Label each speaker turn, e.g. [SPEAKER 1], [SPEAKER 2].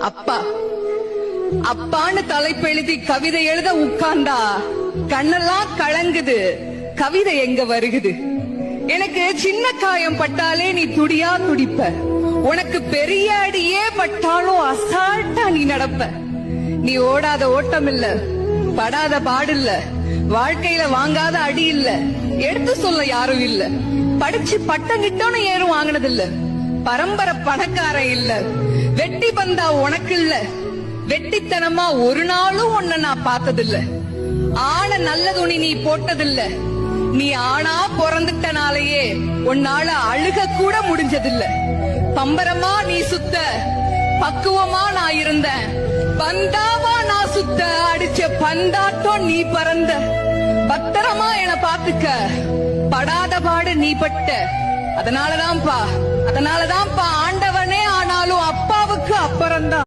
[SPEAKER 1] அப்பா அப்பான்னு தலைப்பெழுதி கவிதை எழுத உட்கார்ந்தா கண்ணெல்லாம் கலங்குது. கவிதை எங்க வருகுது? எனக்கு சின்ன காயம் பட்டாலே நீ துடியா துடிப்ப. உனக்கு பெரிய அடியே பட்டாலும் அசால்ட்டா நீ நடப்ப. நீ ஓடாத ஓட்டம் இல்ல, படாத பாடு இல்ல, வாழ்க்கையில வாங்காத அடி இல்ல, எடுத்து சொல்ல யாரும் இல்ல. படிச்சு பட்டம் கிட்டோன்னு ஏறும் வாங்கினது இல்ல. பரம்பரை பணக்காரன் இல்ல. வெட்டி பந்தா உனக்கு இல்ல. வெட்டித்தனமா ஒரு நாளும் உன்னை நான் பார்த்ததில்ல. ஆன நல்ல துணி நீ போட்டதில்ல. நீ ஆனா பிறந்துட்டனாலேயே உன்னால அழுக கூட முடிஞ்சதில்ல. பம்பரமா நீ சுத்த, பக்குவமா நான் இருந்தேன். பந்தாவா நான் சுத்த, அடிச்ச பந்தாட்டம் நீ பறந்த. பத்திரமா என பாத்துக்க, படாத பாடு நீ பட்ட. அதனாலதான்ப்பா ஆண்டவனே ஆனாலும் அப்பாவுக்கு அப்புறம்தான்.